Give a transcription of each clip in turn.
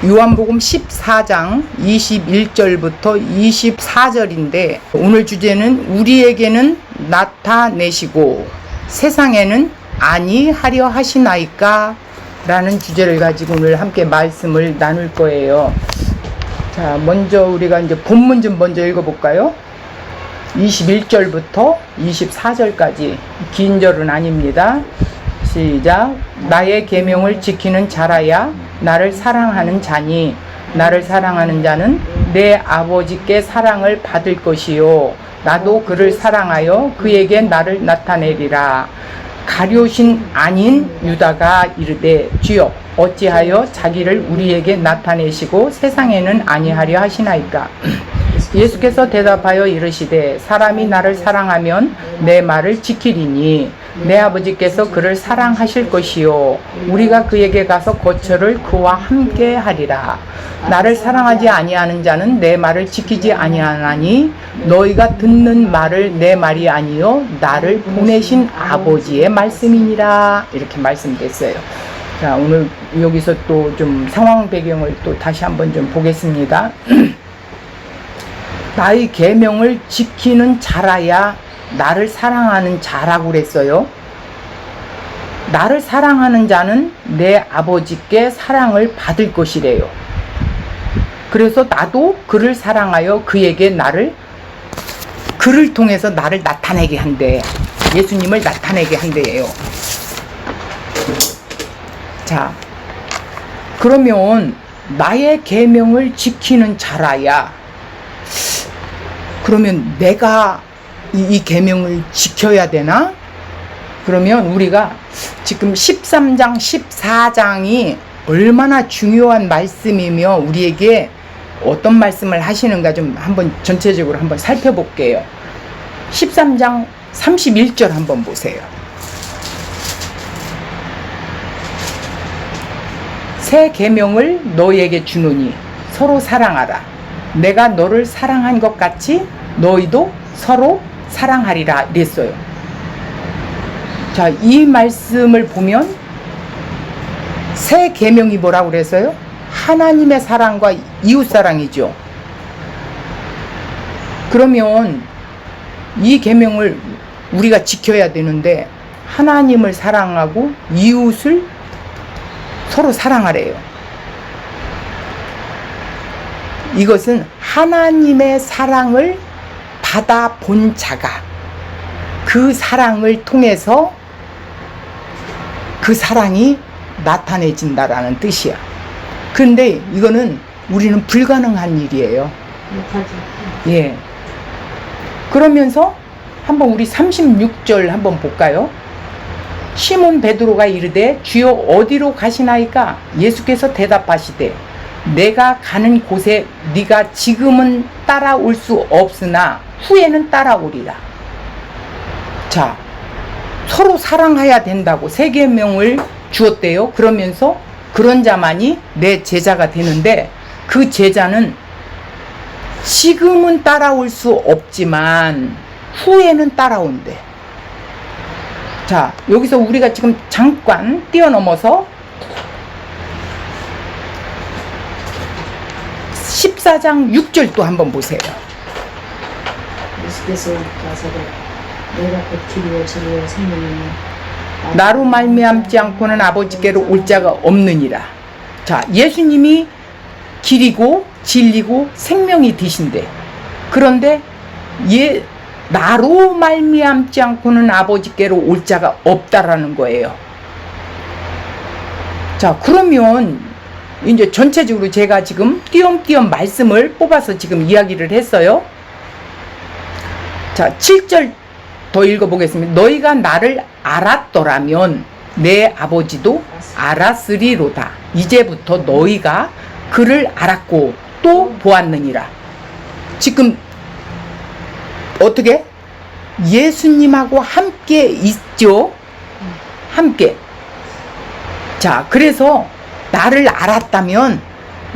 요한복음 14장 21절부터 24절인데 오늘 주제는 우리에게는 나타내시고 세상에는 아니하려 하시나이까 라는 주제를 가지고 오늘 함께 말씀을 나눌 거예요. 자, 먼저 우리가 이제 본문 좀 먼저 읽어볼까요? 21절부터 24절까지 긴 절은 아닙니다. 시작. 나의 계명을 지키는 자라야 나를 사랑하는 자니 나를 사랑하는 자는 내 아버지께 사랑을 받을 것이요 나도 그를 사랑하여 그에게 나를 나타내리라. 가룟신 아닌 유다가 이르되 주여 어찌하여 자기를 우리에게 나타내시고 세상에는 아니하려 하시나이까. 예수께서 대답하여 이르시되 사람이 나를 사랑하면 내 말을 지키리니 내 아버지께서 그를 사랑하실 것이요 우리가 그에게 가서 거처를 그와 함께 하리라. 나를 사랑하지 아니하는 자는 내 말을 지키지 아니하나니 너희가 듣는 말을 내 말이 아니요 나를 보내신 아버지의 말씀이니라. 이렇게 말씀됐어요. 자, 오늘 여기서 또 좀 상황 배경을 또 다시 한번 좀 보겠습니다. 나의 계명을 지키는 자라야 나를 사랑하는 자라고 그랬어요. 나를 사랑하는 자는 내 아버지께 사랑을 받을 것이래요. 그래서 나도 그를 사랑하여 그에게 그를 통해서 나를 나타내게 한대. 예수님을 나타내게 한대요. 자, 그러면 나의 계명을 지키는 자라야, 그러면 내가 이 계명을 지켜야 되나? 그러면 우리가 지금 13장 14장이 얼마나 중요한 말씀이며 우리에게 어떤 말씀을 하시는가 좀 한번 전체적으로 한번 살펴볼게요. 13장 31절 한번 보세요. 새 계명을 너희에게 주노니 서로 사랑하라. 내가 너를 사랑한 것 같이 너희도 서로 사랑하리라 이랬어요. 자, 이 말씀을 보면 새 계명이 뭐라고 그랬어요? 하나님의 사랑과 이웃 사랑이죠. 그러면 이 계명을 우리가 지켜야 되는데 하나님을 사랑하고 이웃을 서로 사랑하래요. 이것은 하나님의 사랑을 받아본 자가 그 사랑을 통해서 그 사랑이 나타내진다라는 뜻이야. 그런데 이거는 우리는 불가능한 일이에요. 예. 그러면서 한번 우리 36절 한번 볼까요? 시몬 베드로가 이르되 주여 어디로 가시나이까? 예수께서 대답하시되 내가 가는 곳에 네가 지금은 따라올 수 없으나 후에는 따라오리라. 자, 서로 사랑해야 된다고 새 계명을 주었대요. 그러면서 그런 자만이 내 제자가 되는데 그 제자는 지금은 따라올 수 없지만 후에는 따라온대. 자, 여기서 우리가 지금 잠깐 뛰어넘어서 14장 6절 또 한번 보세요. 예수께서 가사대 내가 곧 길이요 진리요 생명이니 나로 말미암지 않고는 아버지께로 올 자가 없느니라. 자, 예수님이 길이고 진리고 생명이 되신대. 그런데 나로 말미암지 않고는 아버지께로 올 자가 없다라는 거예요. 자, 그러면 이제 전체적으로 제가 지금 띄엄띄엄 말씀을 뽑아서 지금 이야기를 했어요. 자, 7절 더 읽어보겠습니다. 너희가 나를 알았더라면 내 아버지도 알았으리로다. 이제부터 너희가 그를 알았고 또 보았느니라. 지금 어떻게? 예수님하고 함께 있죠. 함께. 자, 그래서 나를 알았다면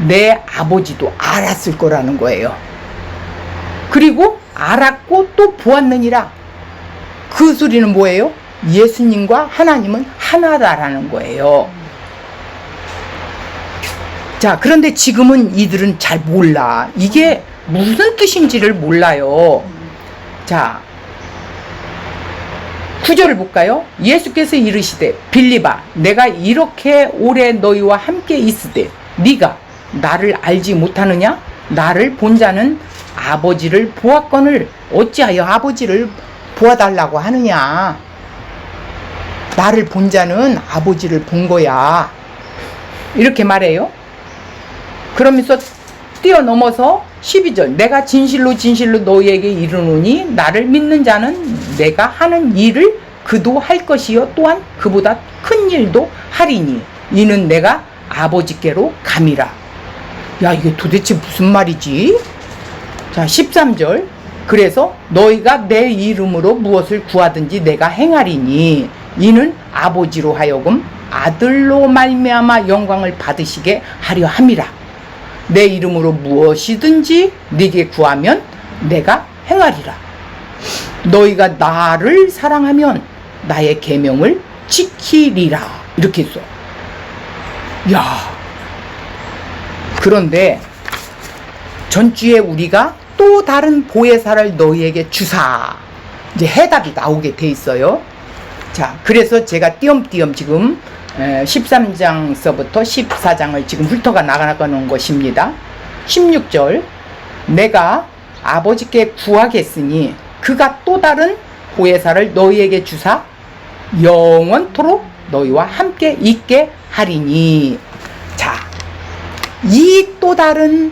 내 아버지도 알았을 거라는 거예요. 그리고 알았고 또 보았느니라. 그 소리는 뭐예요? 예수님과 하나님은 하나다라는 거예요. 자, 그런데 지금은 이들은 잘 몰라. 이게 무슨 뜻인지를 몰라요. 자, 9절을 볼까요? 예수께서 이르시되 빌립아 내가 이렇게 오래 너희와 함께 있으되 네가 나를 알지 못하느냐? 나를 본 자는 아버지를 보았거늘 어찌하여 아버지를 보아달라고 하느냐? 나를 본 자는 아버지를 본 거야. 이렇게 말해요. 그러면서 뛰어넘어서 12절 내가 진실로 진실로 너희에게 이르노니 나를 믿는 자는 내가 하는 일을 그도 할 것이요 또한 그보다 큰 일도 하리니 이는 내가 아버지께로 감이라. 야, 이게 도대체 무슨 말이지? 자, 13절 그래서 너희가 내 이름으로 무엇을 구하든지 내가 행하리니 이는 아버지로 하여금 아들로 말미암아 영광을 받으시게 하려 함이라. 내 이름으로 무엇이든지 네게 구하면 내가 행하리라. 너희가 나를 사랑하면 나의 계명을 지키리라. 이렇게 했어. 야, 그런데 전주에 우리가 또 다른 보혜사를 너희에게 주사. 이제 해답이 나오게 돼 있어요. 자, 그래서 제가 띄엄띄엄 지금 13장서부터 14장을 지금 훑어가 나가는 것입니다. 16절 내가 아버지께 구하겠으니 그가 또 다른 보혜사를 너희에게 주사 영원토록 너희와 함께 있게 하리니. 자, 이 또 다른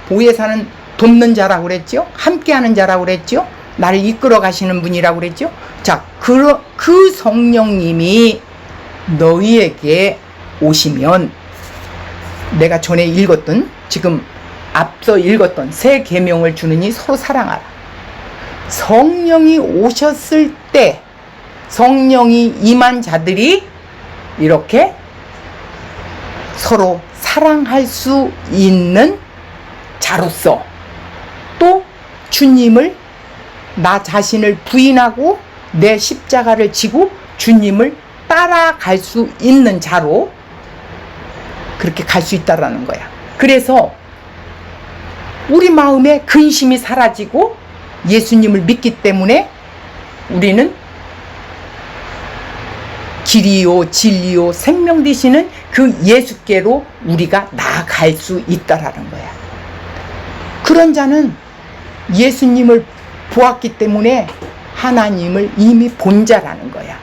보혜사는 돕는 자라고 그랬죠. 함께하는 자라고 그랬죠. 나를 이끌어 가시는 분이라고 그랬죠. 자, 그 성령님이 너희에게 오시면 내가 전에 읽었던 지금 앞서 읽었던 새 계명을 주느니 서로 사랑하라. 성령이 오셨을 때 성령이 임한 자들이 이렇게 서로 사랑할 수 있는 자로서 또 주님을 나 자신을 부인하고 내 십자가를 지고 주님을 따라갈 수 있는 자로 그렇게 갈 수 있다라는 거야. 그래서 우리 마음에 근심이 사라지고 예수님을 믿기 때문에 우리는 길이요 진리요 생명 되시는 그 예수께로 우리가 나아갈 수 있다라는 거야. 그런 자는 예수님을 보았기 때문에 하나님을 이미 본 자라는 거야.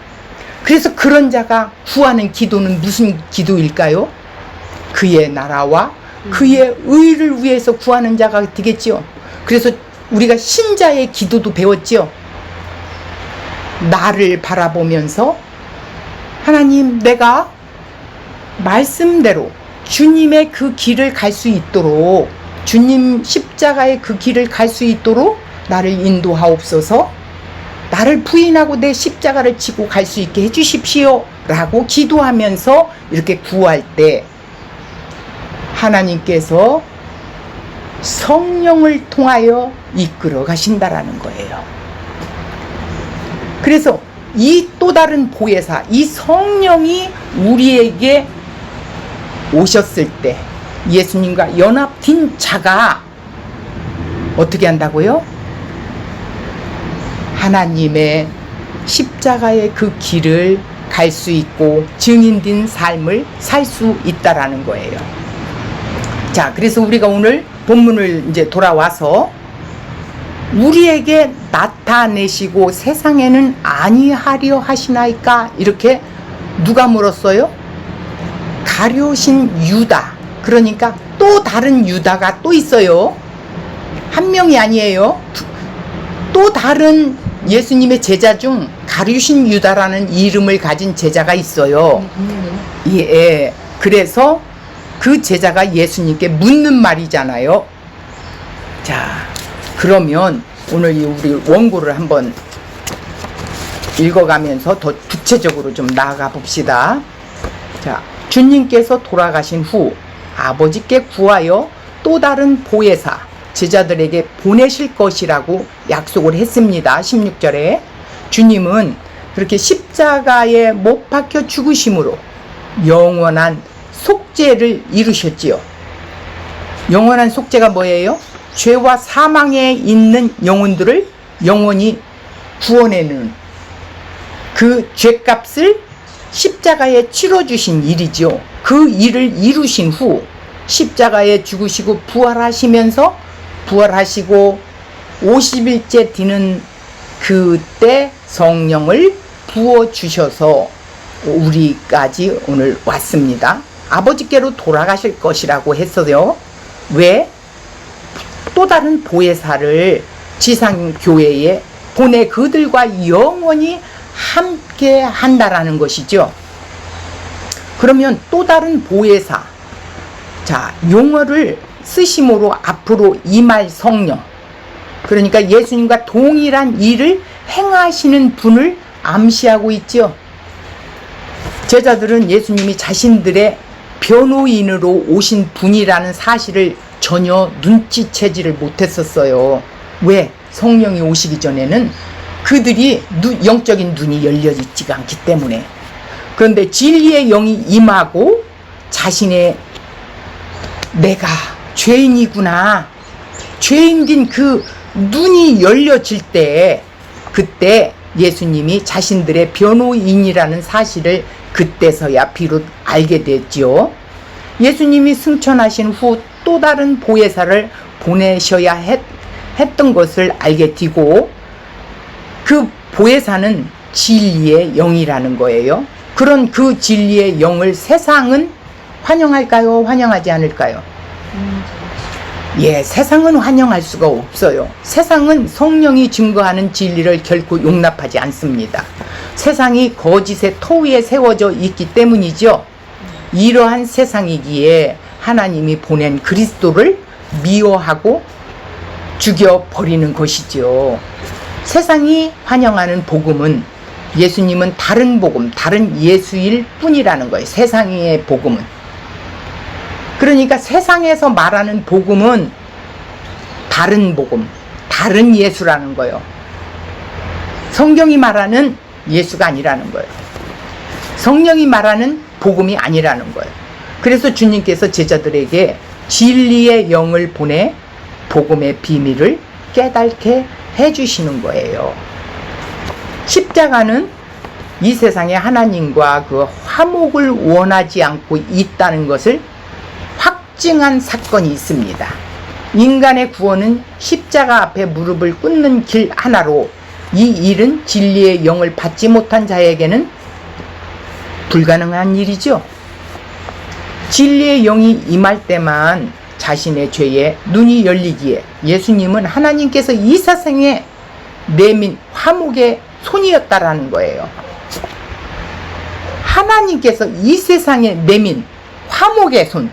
그래서 그런 자가 구하는 기도는 무슨 기도일까요? 그의 나라와 그의 의를 위해서 구하는 자가 되겠지요. 그래서 우리가 신자의 기도도 배웠지요. 나를 바라보면서 하나님, 내가 말씀대로 주님의 그 길을 갈 수 있도록, 주님 십자가의 그 길을 갈 수 있도록 나를 인도하옵소서. 나를 부인하고 내 십자가를 지고 갈 수 있게 해주십시오 라고 기도하면서 이렇게 구할 때 하나님께서 성령을 통하여 이끌어 가신다라는 거예요. 그래서 이 또 다른 보혜사, 이 성령이 우리에게 오셨을 때 예수님과 연합된 자가 어떻게 한다고요? 하나님의 십자가의 그 길을 갈 수 있고 증인된 삶을 살 수 있다라는 거예요. 자, 그래서 우리가 오늘 본문을 이제 돌아와서 우리에게 나타내시고 세상에는 아니하려 하시나이까? 이렇게 누가 물었어요? 가룟신 유다. 그러니까 또 다른 유다가 또 있어요. 한 명이 아니에요. 또 다른 예수님의 제자 중 가룟신 유다라는 이름을 가진 제자가 있어요. 예. 그래서 그 제자가 예수님께 묻는 말이잖아요. 자, 그러면 오늘 우리 원고를 한번 읽어가면서 더 구체적으로 좀 나아가 봅시다. 자, 주님께서 돌아가신 후 아버지께 구하여 또 다른 보혜사 제자들에게 보내실 것이라고 약속을 했습니다. 16절에 주님은 그렇게 십자가에 못 박혀 죽으심으로 영원한 속죄를 이루셨지요. 영원한 속죄가 뭐예요? 죄와 사망에 있는 영혼들을 영원히 구원해내는 그 죄값을 십자가에 치러주신 일이죠. 그 일을 이루신 후 십자가에 죽으시고 부활하시고 50일째 되는 그때 성령을 부어주셔서 우리까지 오늘 왔습니다. 아버지께로 돌아가실 것이라고 했어요. 왜? 또 다른 보혜사를 지상교회에 보내 그들과 영원히 함께 한다라는 것이죠. 그러면 또 다른 보혜사, 자, 용어를 쓰심으로 앞으로 임할 성령, 그러니까 예수님과 동일한 일을 행하시는 분을 암시하고 있죠. 제자들은 예수님이 자신들의 변호인으로 오신 분이라는 사실을 전혀 눈치채지를 못했었어요. 왜? 성령이 오시기 전에는 그들이 영적인 눈이 열려 있지가 않기 때문에. 그런데 진리의 영이 임하고 자신의 내가 죄인이구나, 죄인인 그 눈이 열려질 때, 그때 예수님이 자신들의 변호인이라는 사실을 그때서야 비롯 알게 됐지요. 예수님이 승천하신 후 또 다른 보혜사를 보내셔야 했던 것을 알게 되고, 그 보혜사는 진리의 영이라는 거예요. 그런 그 진리의 영을 세상은 환영할까요? 환영하지 않을까요? 예, 세상은 환영할 수가 없어요. 세상은 성령이 증거하는 진리를 결코 용납하지 않습니다. 세상이 거짓의 토 위에 세워져 있기 때문이죠. 이러한 세상이기에 하나님이 보낸 그리스도를 미워하고 죽여버리는 것이죠. 세상이 환영하는 복음은, 예수님은 다른 복음, 다른 예수일 뿐이라는 거예요. 세상의 복음은. 그러니까 세상에서 말하는 복음은 다른 복음, 다른 예수라는 거예요. 성경이 말하는 예수가 아니라는 거예요. 성령이 말하는 복음이 아니라는 거예요. 그래서 주님께서 제자들에게 진리의 영을 보내 복음의 비밀을 깨닫게 해주시는 거예요. 십자가는 이 세상에 하나님과 그 화목을 원하지 않고 있다는 것을 확증한 사건이 있습니다. 인간의 구원은 십자가 앞에 무릎을 꿇는 길 하나로, 이 일은 진리의 영을 받지 못한 자에게는 불가능한 일이죠. 진리의 영이 임할 때만 자신의 죄에 눈이 열리기에 예수님은 하나님께서 이 세상에 내민 화목의 손이었다라는 거예요. 하나님께서 이 세상에 내민 화목의 손.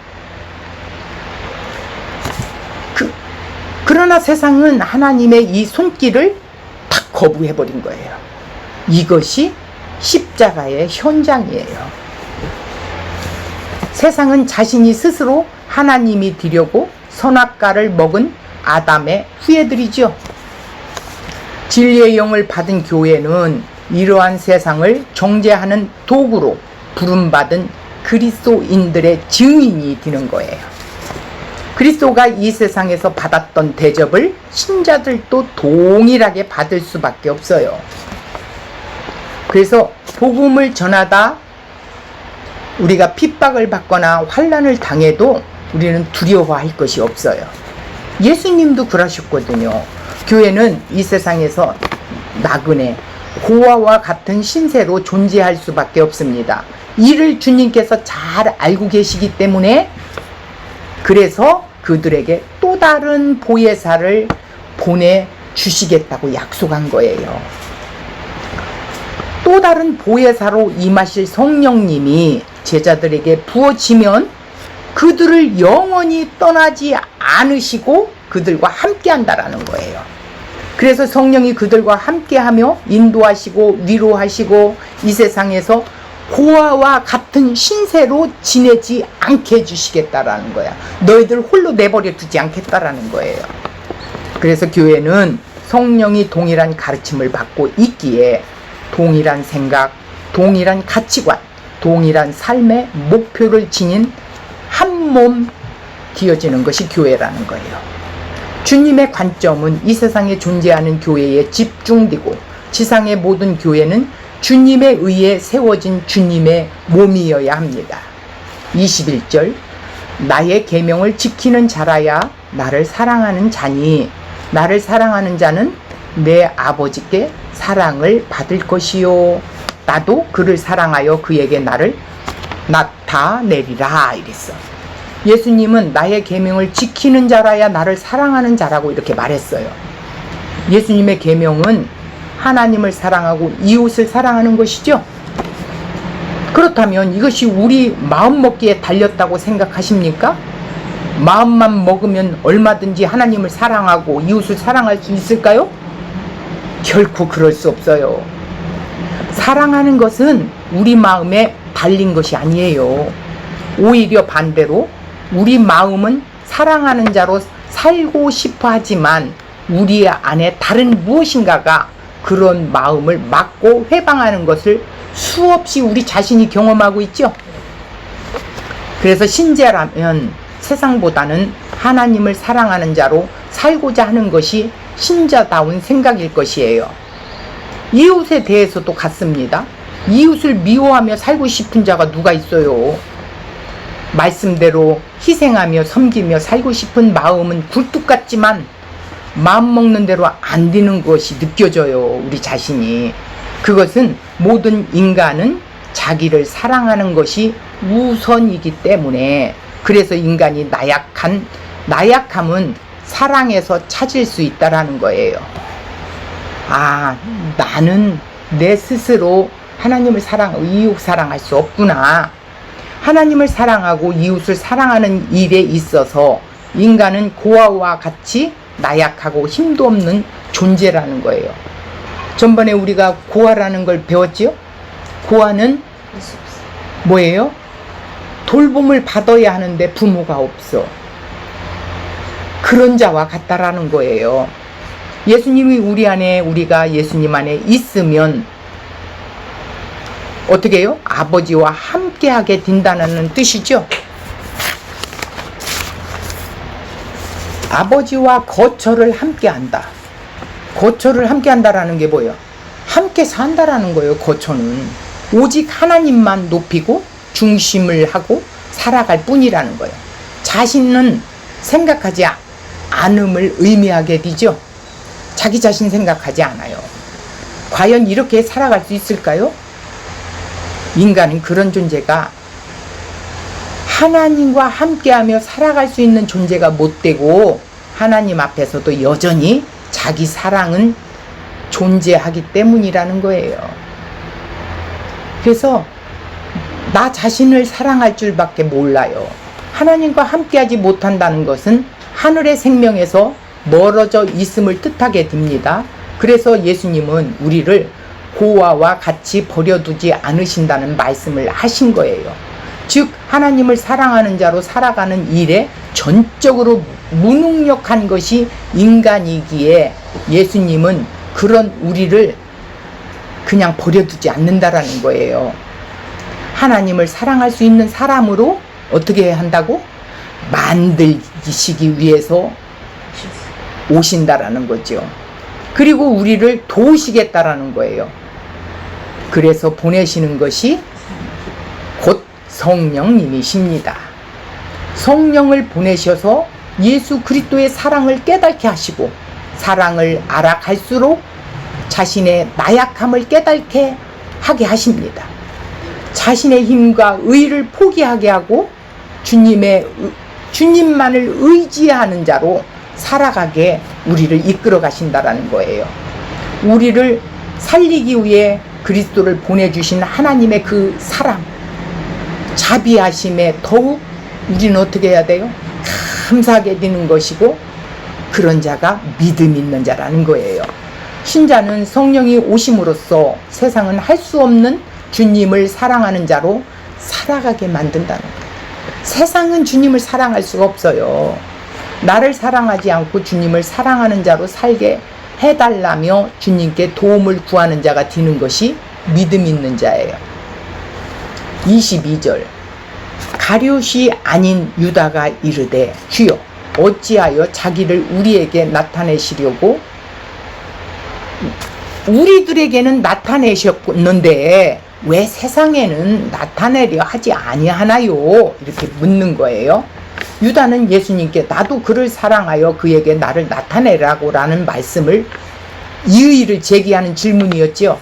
그러나 세상은 하나님의 이 손길을 탁 거부해버린 거예요. 이것이 십자가의 현장이에요. 세상은 자신이 스스로 하나님이 되려고 선악과를 먹은 아담의 후예들이죠. 진리의 영을 받은 교회는 이러한 세상을 정죄하는 도구로 부름받은 그리스도인들의 증인이 되는 거예요. 그리스도가 이 세상에서 받았던 대접을 신자들도 동일하게 받을 수밖에 없어요. 그래서 복음을 전하다 우리가 핍박을 받거나 환난을 당해도 우리는 두려워할 것이 없어요. 예수님도 그러셨거든요. 교회는 이 세상에서 나그네, 고아와 같은 신세로 존재할 수밖에 없습니다. 이를 주님께서 잘 알고 계시기 때문에, 그래서 그들에게 또 다른 보혜사를 보내주시겠다고 약속한 거예요. 또 다른 보혜사로 임하실 성령님이 제자들에게 부어지면 그들을 영원히 떠나지 않으시고 그들과 함께 한다라는 거예요. 그래서 성령이 그들과 함께하며 인도하시고 위로하시고 이 세상에서 고아와 같은 신세로 지내지 않게 해주시겠다라는 거야. 너희들 홀로 내버려 두지 않겠다라는 거예요. 그래서 교회는 성령이 동일한 가르침을 받고 있기에 동일한 생각, 동일한 가치관, 동일한 삶의 목표를 지닌 한 몸 되어지는 것이 교회라는 거예요. 주님의 관점은 이 세상에 존재하는 교회에 집중되고 지상의 모든 교회는 주님에 의해 세워진 주님의 몸이어야 합니다. 21절 나의 계명을 지키는 자라야 나를 사랑하는 자니 나를 사랑하는 자는 내 아버지께 사랑을 받을 것이요 나도 그를 사랑하여 그에게 나를 나타내리라 이랬어. 예수님은 나의 계명을 지키는 자라야 나를 사랑하는 자라고 이렇게 말했어요. 예수님의 계명은 하나님을 사랑하고 이웃을 사랑하는 것이죠. 그렇다면 이것이 우리 마음먹기에 달렸다고 생각하십니까? 마음만 먹으면 얼마든지 하나님을 사랑하고 이웃을 사랑할 수 있을까요? 결코 그럴 수 없어요. 사랑하는 것은 우리 마음에 달린 것이 아니에요. 오히려 반대로 우리 마음은 사랑하는 자로 살고 싶어 하지만 우리 안에 다른 무엇인가가 그런 마음을 막고 회방하는 것을 수없이 우리 자신이 경험하고 있죠. 그래서 신자라면 세상보다는 하나님을 사랑하는 자로 살고자 하는 것이 신자다운 생각일 것이에요. 이웃에 대해서도 같습니다. 이웃을 미워하며 살고 싶은 자가 누가 있어요? 말씀대로 희생하며 섬기며 살고 싶은 마음은 굴뚝 같지만 마음 먹는 대로 안 되는 것이 느껴져요. 우리 자신이. 그것은 모든 인간은 자기를 사랑하는 것이 우선이기 때문에 그래서 인간이 나약함은 사랑에서 찾을 수 있다라는 거예요. 아, 나는 내 스스로 하나님을 사랑하고 이웃 사랑할 수 없구나. 하나님을 사랑하고 이웃을 사랑하는 일에 있어서 인간은 고아와 같이 나약하고 힘도 없는 존재라는 거예요. 전번에 우리가 고아라는 걸 배웠지요? 고아는 뭐예요? 돌봄을 받아야 하는데 부모가 없어. 그런 자와 같다라는 거예요. 예수님이 우리가 예수님 안에 있으면 어떻게 해요? 아버지와 함께하게 된다는 뜻이죠. 아버지와 거처를 함께한다. 거처를 함께한다라는 게 뭐예요? 함께 산다라는 거예요. 거처는 오직 하나님만 높이고 중심을 하고 살아갈 뿐이라는 거예요. 자신은 생각하지 않음을 의미하게 되죠. 자기 자신 생각하지 않아요. 과연 이렇게 살아갈 수 있을까요? 인간은 그런 존재가 하나님과 함께하며 살아갈 수 있는 존재가 못 되고 하나님 앞에서도 여전히 자기 사랑은 존재하기 때문이라는 거예요. 그래서 나 자신을 사랑할 줄밖에 몰라요. 하나님과 함께하지 못한다는 것은 하늘의 생명에서 멀어져 있음을 뜻하게 됩니다. 그래서 예수님은 우리를 고아와 같이 버려두지 않으신다는 말씀을 하신 거예요. 즉 하나님을 사랑하는 자로 살아가는 일에 전적으로 무능력한 것이 인간이기에 예수님은 그런 우리를 그냥 버려두지 않는다라는 거예요. 하나님을 사랑할 수 있는 사람으로 어떻게 한다고? 만들시기 위해서 오신다라는 거죠. 그리고 우리를 도우시겠다라는 거예요. 그래서 보내시는 것이 곧 성령님이십니다. 성령을 보내셔서 예수 그리스도의 사랑을 깨닫게 하시고 사랑을 알아갈수록 자신의 나약함을 깨닫게 하게 하십니다. 자신의 힘과 의를 포기하게 하고 주님만을 의지하는 자로 살아가게 우리를 이끌어 가신다라는 거예요. 우리를 살리기 위해 그리스도를 보내주신 하나님의 그 사랑, 자비하심에 더욱 우리는 어떻게 해야 돼요? 감사하게 되는 것이고 그런 자가 믿음 있는 자라는 거예요. 신자는 성령이 오심으로써 세상은 할 수 없는 주님을 사랑하는 자로 살아가게 만든다는 거예요. 세상은 주님을 사랑할 수가 없어요. 나를 사랑하지 않고 주님을 사랑하는 자로 살게 해달라며 주님께 도움을 구하는 자가 되는 것이 믿음 있는 자예요. 22절 가룟이 아닌 유다가 이르되 주여 어찌하여 자기를 우리에게 나타내시려고 우리들에게는 나타내셨는데 왜 세상에는 나타내려 하지 아니하나요? 이렇게 묻는 거예요. 유다는 예수님께 나도 그를 사랑하여 그에게 나를 나타내라고 라는 말씀을 이의를 제기하는 질문이었죠.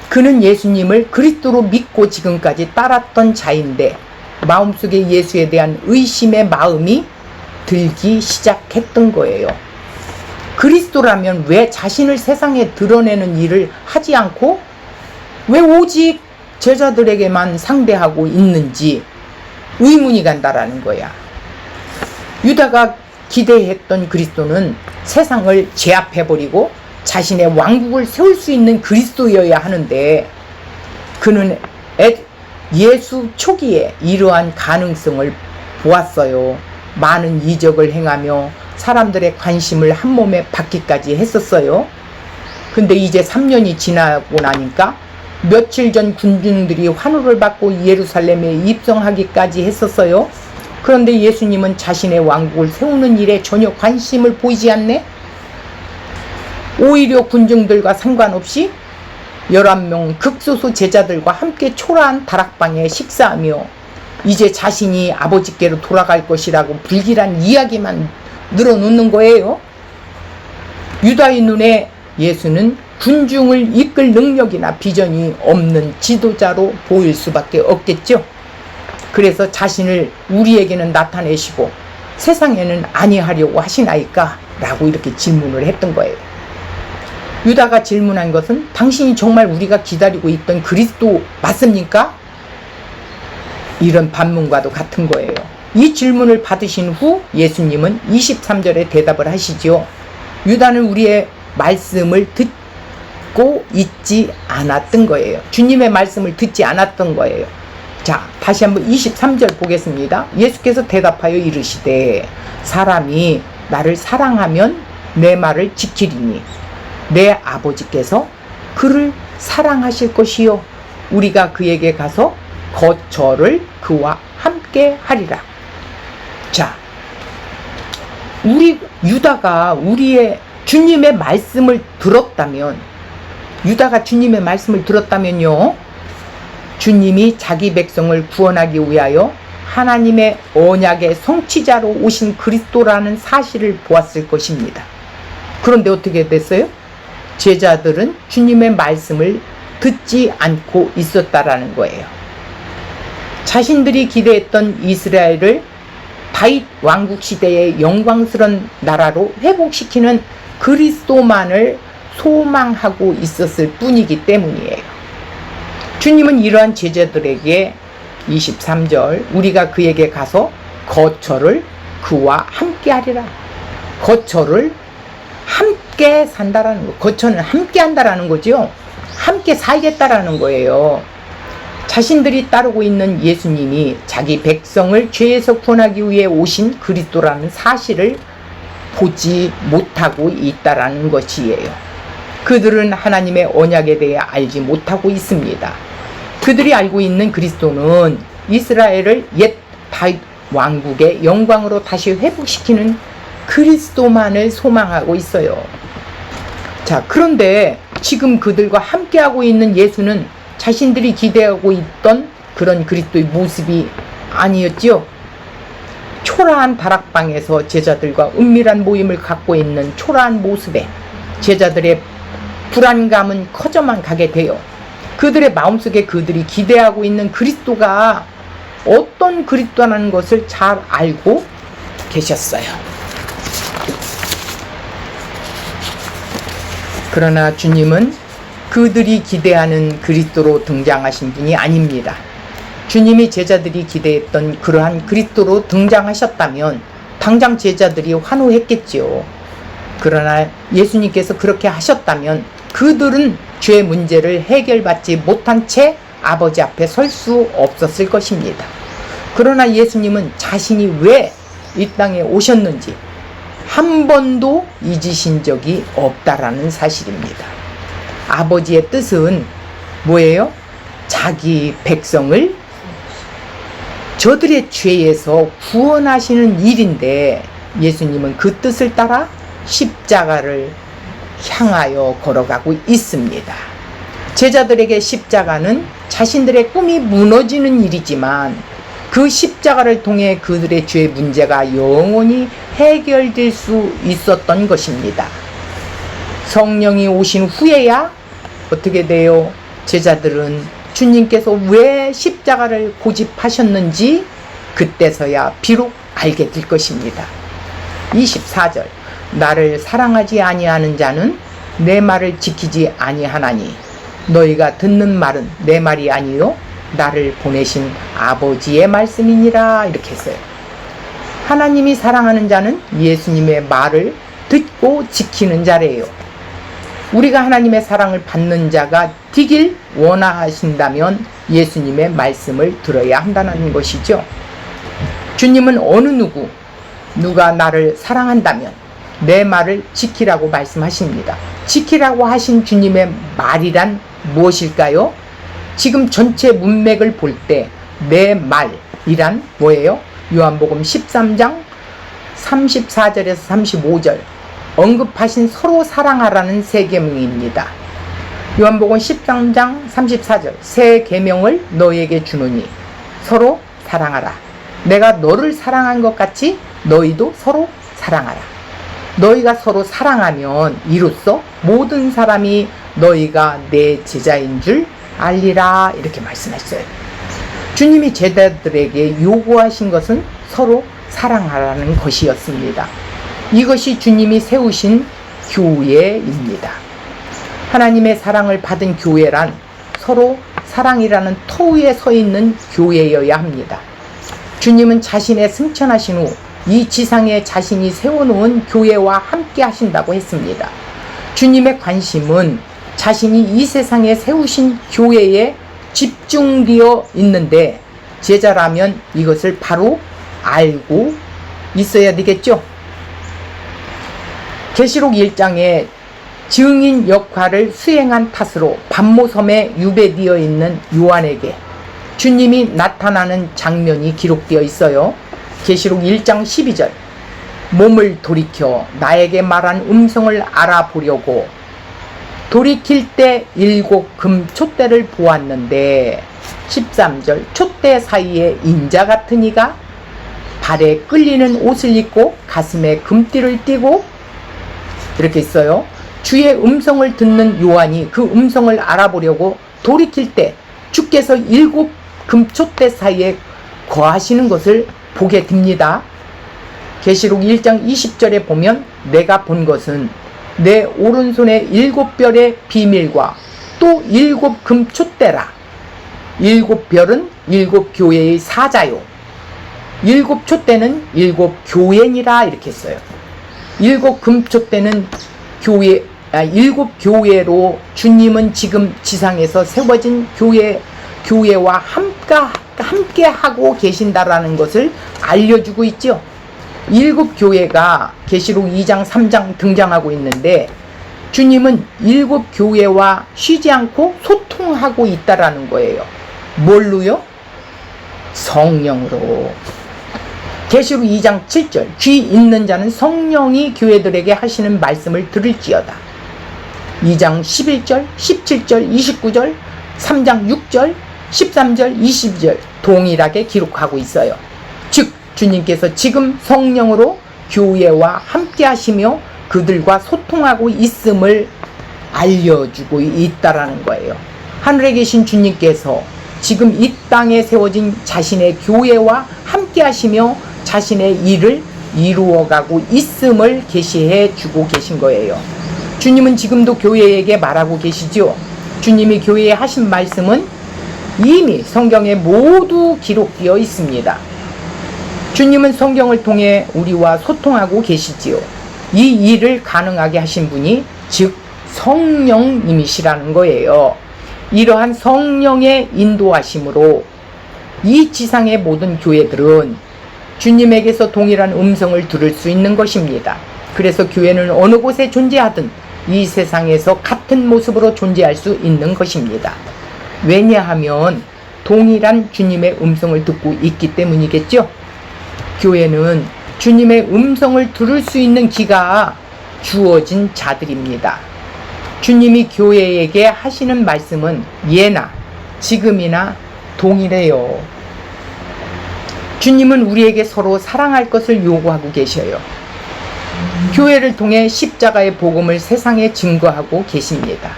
그는 예수님을 그리스도로 믿고 지금까지 따랐던 자인데 마음속에 예수에 대한 의심의 마음이 들기 시작했던 거예요. 그리스도라면 왜 자신을 세상에 드러내는 일을 하지 않고 왜 오직 제자들에게만 상대하고 있는지 의문이 간다라는 거야. 유다가 기대했던 그리스도는 세상을 제압해버리고 자신의 왕국을 세울 수 있는 그리스도여야 하는데 그는 예수 초기에 이러한 가능성을 보았어요. 많은 이적을 행하며 사람들의 관심을 한 몸에 받기까지 했었어요. 근데 이제 3년이 지나고 나니까 며칠 전 군중들이 환호를 받고 예루살렘에 입성하기까지 했었어요. 그런데 예수님은 자신의 왕국을 세우는 일에 전혀 관심을 보이지 않네. 오히려 군중들과 상관없이 11명 극소수 제자들과 함께 초라한 다락방에 식사하며 이제 자신이 아버지께로 돌아갈 것이라고 불길한 이야기만 늘어놓는 거예요. 유다의 눈에 예수는 군중을 이끌 능력이나 비전이 없는 지도자로 보일 수밖에 없겠죠. 그래서 자신을 우리에게는 나타내시고 세상에는 아니하려고 하시나이까? 라고 이렇게 질문을 했던 거예요. 유다가 질문한 것은 당신이 정말 우리가 기다리고 있던 그리스도 맞습니까? 이런 반문과도 같은 거예요. 이 질문을 받으신 후 예수님은 23절에 대답을 하시죠. 유다는 우리의 말씀을 듣고 있지 않았던 거예요. 주님의 말씀을 듣지 않았던 거예요. 자, 다시 한번 23절 보겠습니다. 예수께서 대답하여 이르시되 사람이 나를 사랑하면 내 말을 지키리니 내 아버지께서 그를 사랑하실 것이요 우리가 그에게 가서 거처를 그와 함께 하리라. 자, 유다가 우리의 주님의 말씀을 들었다면 유다가 주님의 말씀을 들었다면요 주님이 자기 백성을 구원하기 위하여 하나님의 언약의 성취자로 오신 그리스도라는 사실을 보았을 것입니다. 그런데 어떻게 됐어요? 제자들은 주님의 말씀을 듣지 않고 있었다라는 거예요. 자신들이 기대했던 이스라엘을 다윗 왕국 시대의 영광스러운 나라로 회복시키는 그리스도만을 소망하고 있었을 뿐이기 때문이에요. 주님은 이러한 제자들에게 23절 우리가 그에게 가서 거처를 그와 함께 하리라. 거처를 함께 산다라는 거. 거처는 함께 한다라는 거죠. 함께 살겠다라는 거예요. 자신들이 따르고 있는 예수님이 자기 백성을 죄에서 구원하기 위해 오신 그리스도라는 사실을 보지 못하고 있다라는 것이에요. 그들은 하나님의 언약에 대해 알지 못하고 있습니다. 그들이 알고 있는 그리스도는 이스라엘을 옛 다윗 왕국의 영광으로 다시 회복시키는 그리스도만을 소망하고 있어요. 자, 그런데 지금 그들과 함께하고 있는 예수는 자신들이 기대하고 있던 그런 그리스도의 모습이 아니었죠. 초라한 다락방에서 제자들과 은밀한 모임을 갖고 있는 초라한 모습에 제자들의 불안감은 커져만 가게 돼요. 그들의 마음속에 그들이 기대하고 있는 그리스도가 어떤 그리스도라는 것을 잘 알고 계셨어요. 그러나 주님은 그들이 기대하는 그리스도로 등장하신 분이 아닙니다. 주님이 제자들이 기대했던 그러한 그리스도로 등장하셨다면 당장 제자들이 환호했겠지요. 그러나 예수님께서 그렇게 하셨다면 그들은 죄의 문제를 해결받지 못한 채 아버지 앞에 설 수 없었을 것입니다. 그러나 예수님은 자신이 왜 이 땅에 오셨는지 한 번도 잊으신 적이 없다라는 사실입니다. 아버지의 뜻은 뭐예요? 자기 백성을 저들의 죄에서 구원하시는 일인데 예수님은 그 뜻을 따라 십자가를 향하여 걸어가고 있습니다. 제자들에게 십자가는 자신들의 꿈이 무너지는 일이지만 그 십자가를 통해 그들의 죄 문제가 영원히 해결될 수 있었던 것입니다. 성령이 오신 후에야 어떻게 돼요? 제자들은 주님께서 왜 십자가를 고집하셨는지 그때서야 비록 알게 될 것입니다. 24절 나를 사랑하지 아니하는 자는 내 말을 지키지 아니하나니 너희가 듣는 말은 내 말이 아니요 나를 보내신 아버지의 말씀이니라 이렇게 했어요. 하나님이 사랑하는 자는 예수님의 말을 듣고 지키는 자래요. 우리가 하나님의 사랑을 받는 자가 되길 원하신다면 예수님의 말씀을 들어야 한다는 것이죠. 주님은 누가 나를 사랑한다면 내 말을 지키라고 말씀하십니다. 지키라고 하신 주님의 말이란 무엇일까요? 지금 전체 문맥을 볼 때 내 말이란 뭐예요? 요한복음 13장 34절에서 35절 언급하신 서로 사랑하라는 세 계명입니다. 요한복음 13장 34절 새 계명을 너희에게 주노니 서로 사랑하라. 내가 너를 사랑한 것 같이 너희도 서로 사랑하라. 너희가 서로 사랑하면 이로써 모든 사람이 너희가 내 제자인 줄 알리라 이렇게 말씀했어요. 주님이 제자들에게 요구하신 것은 서로 사랑하라는 것이었습니다. 이것이 주님이 세우신 교회입니다. 하나님의 사랑을 받은 교회란 서로 사랑이라는 터 위에 서 있는 교회여야 합니다. 주님은 자신의 승천하신 후 이 지상에 자신이 세워놓은 교회와 함께 하신다고 했습니다. 주님의 관심은 자신이 이 세상에 세우신 교회에 집중되어 있는데 제자라면 이것을 바로 알고 있어야 되겠죠. 계시록 1장에 증인 역할을 수행한 탓으로 반모섬에 유배되어 있는 요한에게 주님이 나타나는 장면이 기록되어 있어요. 계시록 1장 12절 몸을 돌이켜 나에게 말한 음성을 알아보려고 돌이킬 때 7 금 촛대를 보았는데 13절 촛대 사이에 인자 같은 이가 발에 끌리는 옷을 입고 가슴에 금띠를 띠고 이렇게 있어요. 주의 음성을 듣는 요한이 그 음성을 알아보려고 돌이킬 때 주께서 7 금촛대 사이에 거하시는 것을 보게 됩니다. 계시록 1장 20절에 보면 내가 본 것은 내 오른손에 7별의 비밀과 또 7 금촛대라. 7별은 7 교회의 사자요 7 촛대는 7 교회니라 이렇게 했어요. 7 금촛대는 7 교회로 주님은 지금 지상에서 세워진 교회와 함께 하고 계신다라는 것을 알려주고 있죠. 7 교회가 계시록 2장 3장 등장하고 있는데 주님은 7 교회와 쉬지 않고 소통하고 있다라는 거예요. 뭘로요? 성령으로. 계시록 2장 7절 귀 있는 자는 성령이 교회들에게 하시는 말씀을 들을지어다. 2장 11절 17절 29절 3장 6절 13절 20절 동일하게 기록하고 있어요. 즉 주님께서 지금 성령으로 교회와 함께 하시며 그들과 소통하고 있음을 알려주고 있다라는 거예요. 하늘에 계신 주님께서 지금 이 땅에 세워진 자신의 교회와 함께 하시며 자신의 일을 이루어가고 있음을 계시해 주고 계신 거예요. 주님은 지금도 교회에게 말하고 계시죠. 주님이 교회에 하신 말씀은 이미 성경에 모두 기록되어 있습니다. 주님은 성경을 통해 우리와 소통하고 계시지요. 이 일을 가능하게 하신 분이 즉 성령님이시라는 거예요. 이러한 성령의 인도하심으로 이 지상의 모든 교회들은 주님에게서 동일한 음성을 들을 수 있는 것입니다. 그래서 교회는 어느 곳에 존재하든 이 세상에서 같은 모습으로 존재할 수 있는 것입니다. 왜냐하면 동일한 주님의 음성을 듣고 있기 때문이겠죠. 교회는 주님의 음성을 들을 수 있는 귀가 주어진 자들입니다. 주님이 교회에게 하시는 말씀은 예나 지금이나 동일해요. 주님은 우리에게 서로 사랑할 것을 요구하고 계셔요. 교회를 통해 십자가의 복음을 세상에 증거하고 계십니다.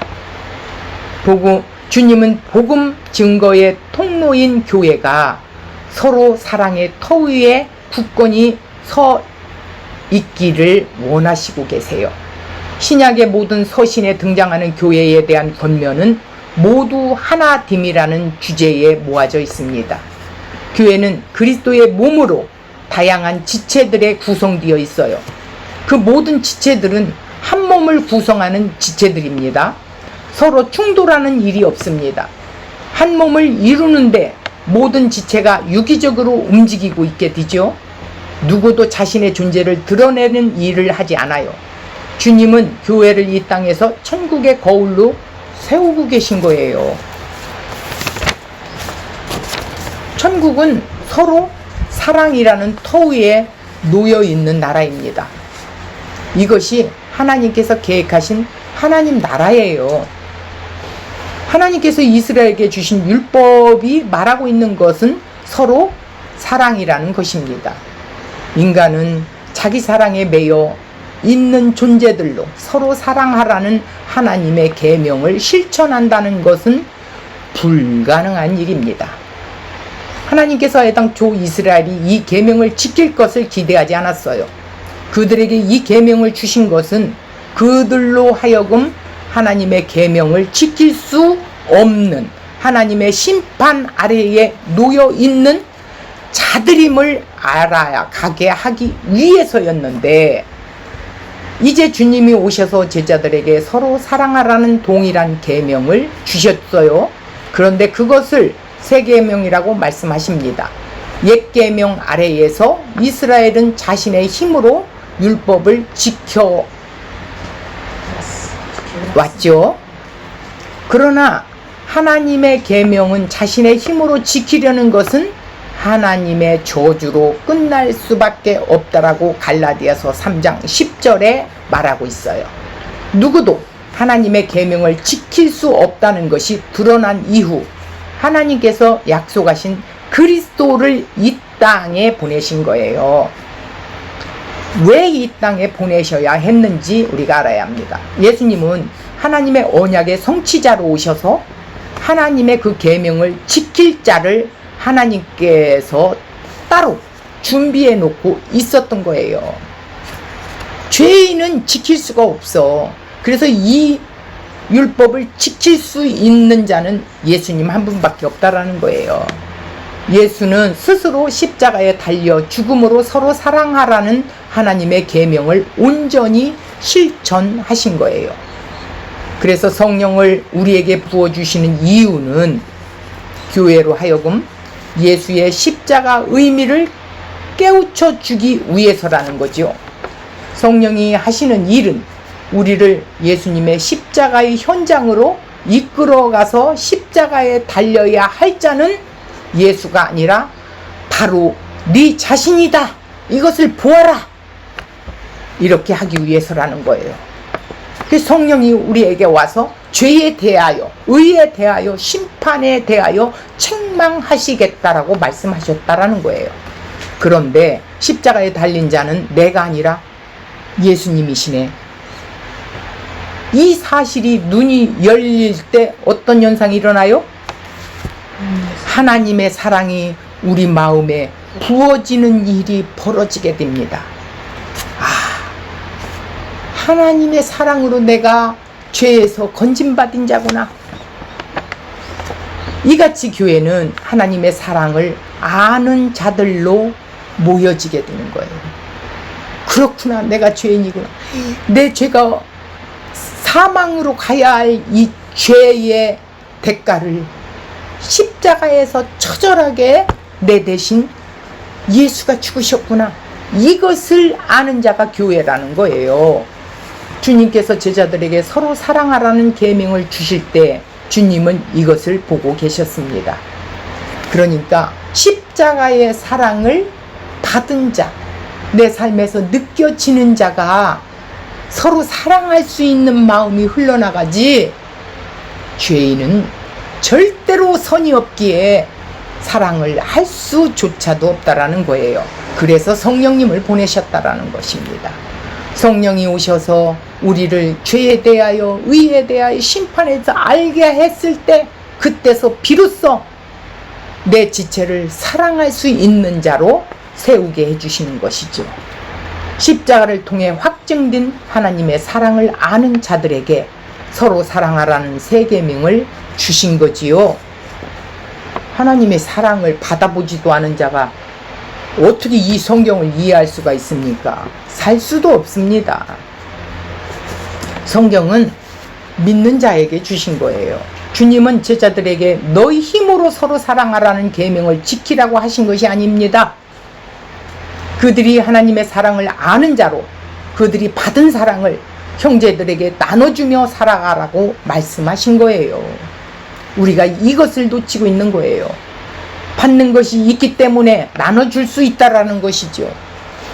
주님은 복음 증거의 통로인 교회가 서로 사랑의 터 위에 굳건히 서 있기를 원하시고 계세요. 신약의 모든 서신에 등장하는 교회에 대한 권면은 모두 하나됨이라는 주제에 모아져 있습니다. 교회는 그리스도의 몸으로 다양한 지체들에 구성되어 있어요. 그 모든 지체들은 한 몸을 구성하는 지체들입니다. 서로 충돌하는 일이 없습니다. 한 몸을 이루는데 모든 지체가 유기적으로 움직이고 있게 되죠. 누구도 자신의 존재를 드러내는 일을 하지 않아요. 주님은 교회를 이 땅에서 천국의 거울로 세우고 계신 거예요. 천국은 서로 사랑이라는 터 위에 놓여 있는 나라입니다. 이것이 하나님께서 계획하신 하나님 나라예요. 하나님께서 이스라엘에게 주신 율법이 말하고 있는 것은 서로 사랑이라는 것입니다. 인간은 자기 사랑에 매여 있는 존재들로 서로 사랑하라는 하나님의 계명을 실천한다는 것은 불가능한 일입니다. 하나님께서 애당초 이스라엘이 이 계명을 지킬 것을 기대하지 않았어요. 그들에게 이 계명을 주신 것은 그들로 하여금 하나님의 계명을 지킬 수 없는 하나님의 심판 아래에 놓여 있는 자들임을 알아야 가게 하기 위해서였는데, 이제 주님이 오셔서 제자들에게 서로 사랑하라는 동일한 계명을 주셨어요. 그런데 그것을 새 계명이라고 말씀하십니다. 옛 계명 아래에서 이스라엘은 자신의 힘으로 율법을 지켜왔죠. 그러나 하나님의 계명은 자신의 힘으로 지키려는 것은 하나님의 저주로 끝날 수밖에 없다라고 갈라디아서 3장 10절에 말하고 있어요. 누구도 하나님의 계명을 지킬 수 없다는 것이 드러난 이후 하나님께서 약속하신 그리스도를 이 땅에 보내신 거예요. 왜 이 땅에 보내셔야 했는지 우리가 알아야 합니다. 예수님은 하나님의 언약의 성취자로 오셔서 하나님의 그 계명을 지킬 자를 하나님께서 따로 준비해 놓고 있었던 거예요. 죄인은 지킬 수가 없어. 그래서 이 율법을 지킬 수 있는 자는 예수님 한 분밖에 없다라는 거예요. 예수는 스스로 십자가에 달려 죽음으로 서로 사랑하라는 하나님의 계명을 온전히 실천하신 거예요. 그래서 성령을 우리에게 부어주시는 이유는 교회로 하여금 예수의 십자가 의미를 깨우쳐 주기 위해서라는 거죠. 성령이 하시는 일은 우리를 예수님의 십자가의 현장으로 이끌어가서 십자가에 달려야 할 자는 예수가 아니라 바로 네 자신이다, 이것을 보아라, 이렇게 하기 위해서라는 거예요. 그 성령이 우리에게 와서 죄에 대하여, 의에 대하여, 심판에 대하여 책망하시겠다라고 말씀하셨다라는 거예요. 그런데 십자가에 달린 자는 내가 아니라 예수님이시네. 이 사실이 눈이 열릴 때 어떤 현상이 일어나요? 하나님의 사랑이 우리 마음에 부어지는 일이 벌어지게 됩니다. 하나님의 사랑으로 내가 죄에서 건짐받은 자구나. 이같이 교회는 하나님의 사랑을 아는 자들로 모여지게 되는 거예요. 그렇구나, 내가 죄인이구나. 내 죄가 사망으로 가야 할 이 죄의 대가를 십자가에서 처절하게 내 대신 예수가 죽으셨구나. 이것을 아는 자가 교회라는 거예요. 주님께서 제자들에게 서로 사랑하라는 계명을 주실 때 주님은 이것을 보고 계셨습니다. 그러니까 십자가의 사랑을 받은 자, 내 삶에서 느껴지는 자가 서로 사랑할 수 있는 마음이 흘러나가지, 죄인은 절대로 선이 없기에 사랑을 할 수조차도 없다라는 거예요. 그래서 성령님을 보내셨다라는 것입니다. 성령이 오셔서 우리를 죄에 대하여, 의에 대하여, 심판에서 알게 했을 때, 그때서 비로소 내 지체를 사랑할 수 있는 자로 세우게 해주시는 것이죠. 십자가를 통해 확증된 하나님의 사랑을 아는 자들에게 서로 사랑하라는 세 계명을 주신 거지요. 하나님의 사랑을 받아보지도 않은 자가 어떻게 이 성경을 이해할 수가 있습니까? 살 수도 없습니다. 성경은 믿는 자에게 주신 거예요. 주님은 제자들에게 너희 힘으로 서로 사랑하라는 계명을 지키라고 하신 것이 아닙니다. 그들이 하나님의 사랑을 아는 자로 그들이 받은 사랑을 형제들에게 나눠주며 살아가라고 말씀하신 거예요. 우리가 이것을 놓치고 있는 거예요. 받는 것이 있기 때문에 나눠줄 수 있다라는 것이죠.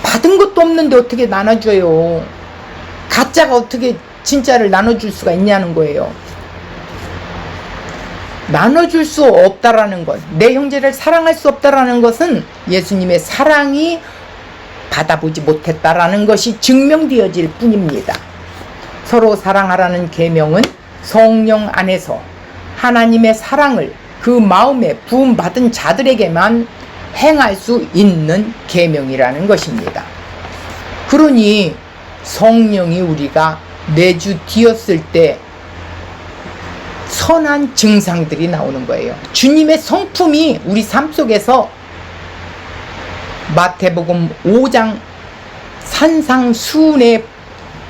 받은 것도 없는데 어떻게 나눠줘요? 가짜가 어떻게 진짜를 나눠줄 수가 있냐는 거예요. 나눠줄 수 없다라는 것, 내 형제를 사랑할 수 없다라는 것은 예수님의 사랑이 받아보지 못했다라는 것이 증명되어질 뿐입니다. 서로 사랑하라는 계명은 성령 안에서 하나님의 사랑을 그 마음에 부음받은 자들에게만 행할 수 있는 계명이라는 것입니다. 그러니 성령이 우리가 내주 뒤었을 때 선한 증상들이 나오는 거예요. 주님의 성품이 우리 삶 속에서 마태복음 5장 산상수훈의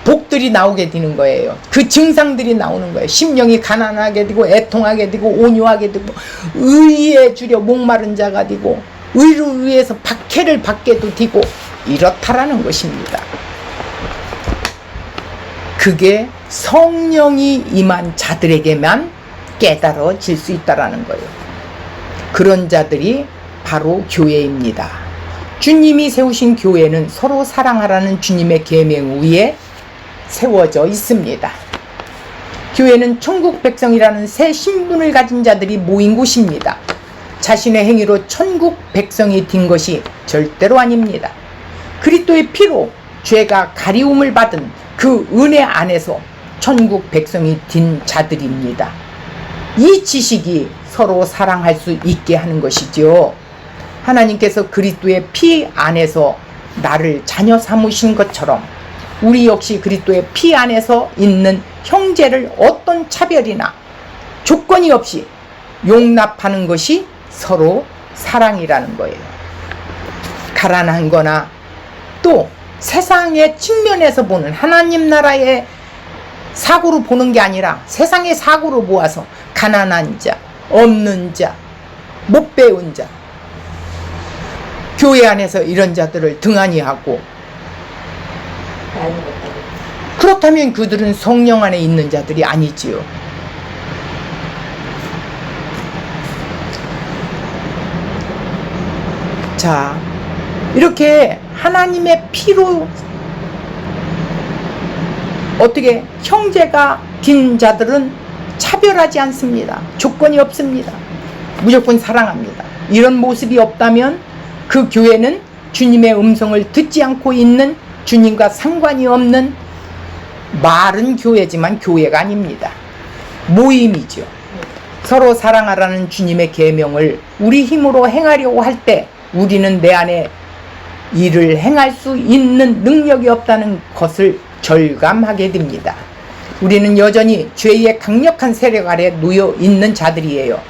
복들이 나오게 되는 거예요. 그 증상들이 나오는 거예요. 심령이 가난하게 되고 애통하게 되고 온유하게 되고 의에 주려 목마른 자가 되고 의를 위해서 박해를 받게도 되고 이렇다라는 것입니다. 그게 성령이 임한 자들에게만 깨달아질 수 있다라는 거예요. 그런 자들이 바로 교회입니다. 주님이 세우신 교회는 서로 사랑하라는 주님의 계명 위에 세워져 있습니다. 교회는 천국 백성이라는 새 신분을 가진 자들이 모인 곳입니다. 자신의 행위로 천국 백성이 된 것이 절대로 아닙니다. 그리스도의 피로 죄가 가리움을 받은 그 은혜 안에서 천국 백성이 된 자들입니다. 이 지식이 서로 사랑할 수 있게 하는 것이죠. 하나님께서 그리스도의 피 안에서 나를 자녀 삼으신 것처럼 우리 역시 그리스도의 피 안에서 있는 형제를 어떤 차별이나 조건이 없이 용납하는 것이 서로 사랑이라는 거예요. 가난한 거나 또 세상의 측면에서 보는 하나님 나라의 사고로 보는 게 아니라 세상의 사고로 모아서 가난한 자, 없는 자, 못 배운 자, 교회 안에서 이런 자들을 등한히 하고, 그렇다면 그들은 성령 안에 있는 자들이 아니지요. 자, 이렇게 하나님의 피로 어떻게 형제가 된 자들은 차별하지 않습니다. 조건이 없습니다. 무조건 사랑합니다. 이런 모습이 없다면 그 교회는 주님의 음성을 듣지 않고 있는, 주님과 상관이 없는 말은 교회지만 교회가 아닙니다. 모임이죠. 서로 사랑하라는 주님의 계명을 우리 힘으로 행하려고 할 때 우리는 내 안에 이를 행할 수 있는 능력이 없다는 것을 절감하게 됩니다. 우리는 여전히 죄의 강력한 세력 아래 놓여 있는 자들이에요.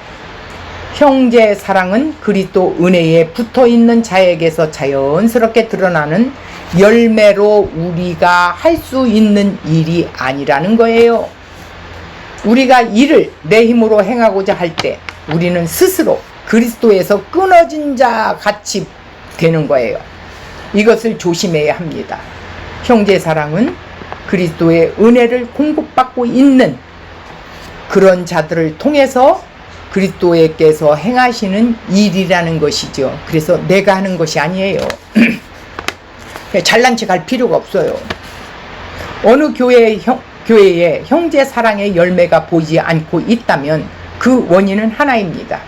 형제의 사랑은 그리스도 은혜에 붙어 있는 자에게서 자연스럽게 드러나는 열매로 우리가 할 수 있는 일이 아니라는 거예요. 우리가 이를 내 힘으로 행하고자 할 때 우리는 스스로 그리스도에서 끊어진 자 같이 되는 거예요. 이것을 조심해야 합니다. 형제 사랑은 그리스도의 은혜를 공급받고 있는 그런 자들을 통해서 그리스도께서 행하시는 일이라는 것이죠. 그래서 내가 하는 것이 아니에요. 잘난 척 할 필요가 없어요. 어느 교회에 형제 사랑의 열매가 보이지 않고 있다면 그 원인은 하나입니다.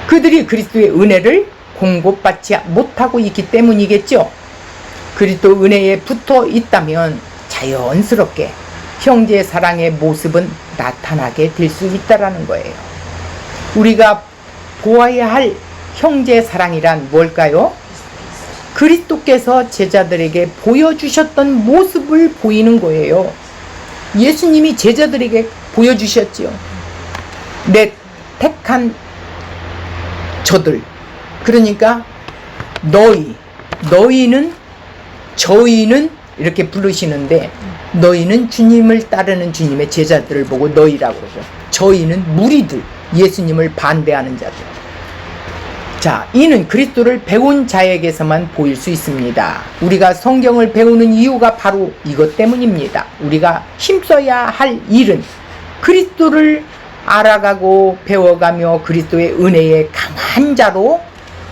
그들이 그리스도의 은혜를 공급받지 못하고 있기 때문이겠죠. 그리스도 은혜에 붙어 있다면 자연스럽게 형제 사랑의 모습은 나타나게 될 수 있다라는 거예요. 우리가 보아야 할 형제 사랑이란 뭘까요? 그리스도께서 제자들에게 보여주셨던 모습을 보이는 거예요. 예수님이 제자들에게 보여주셨지요. 내 택한 저들, 그러니까 너희는, 저희는 이렇게 부르시는데, 너희는 주님을 따르는 주님의 제자들을 보고 너희라고 그러죠. 저희는 무리들, 예수님을 반대하는 자들. 자, 이는 그리스도를 배운 자에게서만 보일 수 있습니다. 우리가 성경을 배우는 이유가 바로 이것 때문입니다. 우리가 힘써야 할 일은 그리스도를 알아가고 배워가며 그리스도의 은혜에 강한 자로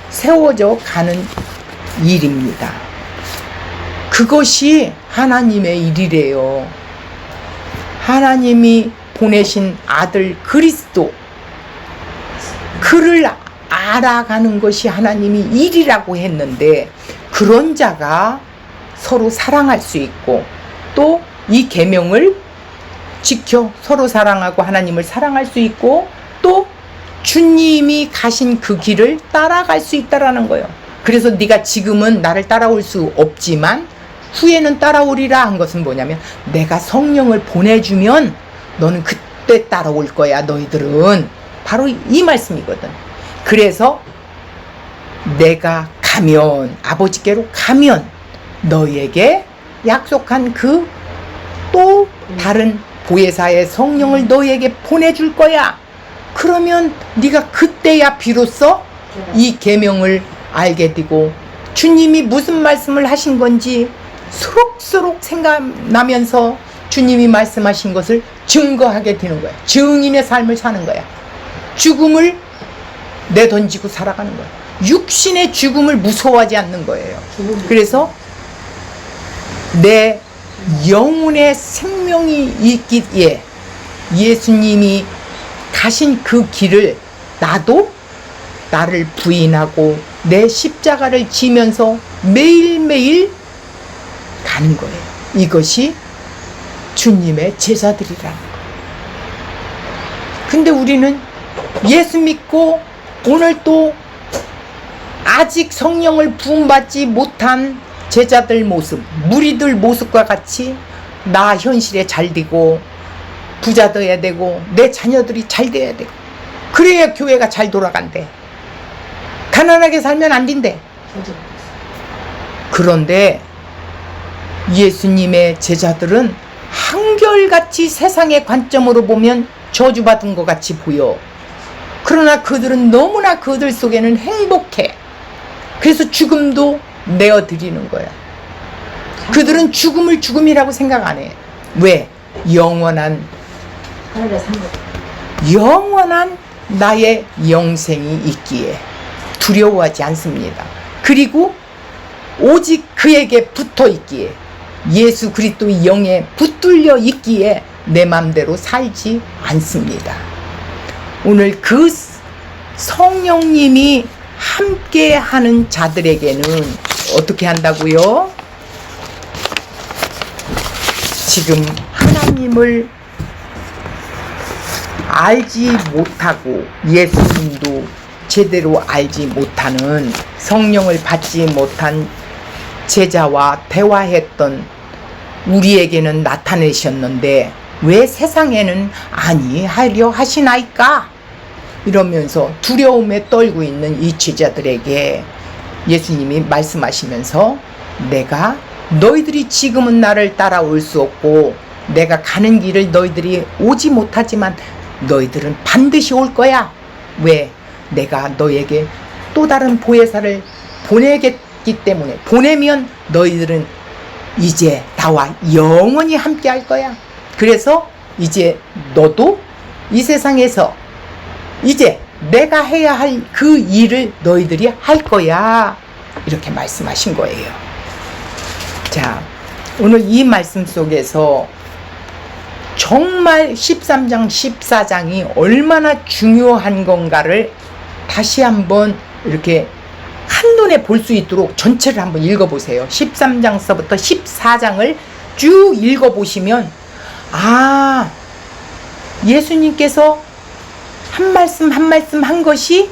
세워져 가는 일입니다. 그것이 하나님의 일이래요. 하나님이 보내신 아들 그리스도, 그를 알아가는 것이 하나님이 일이라고 했는데, 그런 자가 서로 사랑할 수 있고 또 이 계명을 지켜 서로 사랑하고 하나님을 사랑할 수 있고 또 주님이 가신 그 길을 따라갈 수 있다라는 거예요. 그래서 네가 지금은 나를 따라올 수 없지만 후에는 따라오리라 한 것은 뭐냐면, 내가 성령을 보내주면 너는 그때 따라올 거야. 너희들은 바로 이 말씀이거든. 그래서 내가 가면, 아버지께로 가면 너희에게 약속한 그 또 다른 보혜사의 성령을 너희에게 보내줄 거야. 그러면 네가 그때야 비로소 이 계명을 알게 되고 주님이 무슨 말씀을 하신 건지 수록수록 생각나면서 주님이 말씀하신 것을 증거하게 되는 거야. 증인의 삶을 사는 거야. 죽음을 내던지고 살아가는 거야. 육신의 죽음을 무서워하지 않는 거예요. 그래서 내 영혼의 생명이 있기에 예수님이 가신 그 길을 나도 나를 부인하고 내 십자가를 지면서 매일매일 가는 거예요. 이것이 주님의 제자들이라는 거예요. 근데 우리는 예수 믿고 오늘 또 아직 성령을 부음받지 못한 제자들 모습, 무리들 모습과 같이 나 현실에 잘 되고 부자 돼야 되고 내 자녀들이 잘 돼야 되고 그래야 교회가 잘 돌아간대. 가난하게 살면 안 된대. 그런데 예수님의 제자들은 한결같이 세상의 관점으로 보면 저주받은 것 같이 보여. 그러나 그들은 너무나 그들 속에는 행복해. 그래서 죽음도 내어드리는 거야. 그들은 죽음을 죽음이라고 생각 안 해. 왜? 영원한 나의 영생이 있기에 두려워하지 않습니다. 그리고 오직 그에게 붙어 있기에, 예수 그리스도의 영에 붙들려 있기에 내 맘대로 살지 않습니다. 오늘 그 성령님이 함께 하는 자들에게는 어떻게 한다고요? 지금 하나님을 알지 못하고 예수님도 제대로 알지 못하는, 성령을 받지 못한 제자와 대화했던 우리에게는 나타내셨는데 왜 세상에는 아니하려 하시나이까? 이러면서 두려움에 떨고 있는 이 제자들에게 예수님이 말씀하시면서, 내가 너희들이 지금은 나를 따라올 수 없고 내가 가는 길을 너희들이 오지 못하지만 너희들은 반드시 올 거야. 왜? 내가 너에게 또 다른 보혜사를 보내겠기 때문에, 보내면 너희들은 이제 나와 영원히 함께 할 거야. 그래서 이제 너도 이 세상에서 이제 내가 해야 할 그 일을 너희들이 할 거야. 이렇게 말씀하신 거예요. 자, 오늘 이 말씀 속에서 정말 13장, 14장이 얼마나 중요한 건가를 다시 한번 이렇게 한눈에 볼 수 있도록 전체를 한번 읽어보세요. 13장서부터 14장을 쭉 읽어보시면, 아, 예수님께서 한 말씀 한 말씀 한 것이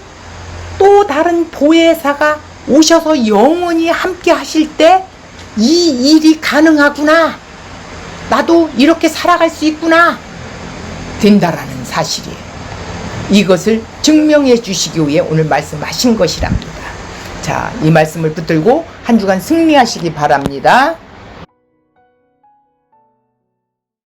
또 다른 보혜사가 오셔서 영원히 함께 하실 때 이 일이 가능하구나. 나도 이렇게 살아갈 수 있구나. 된다라는 사실이에요. 이것을 증명해 주시기 위해 오늘 말씀하신 것이랍니다. 자, 이 말씀을 붙들고 한 주간 승리하시기 바랍니다.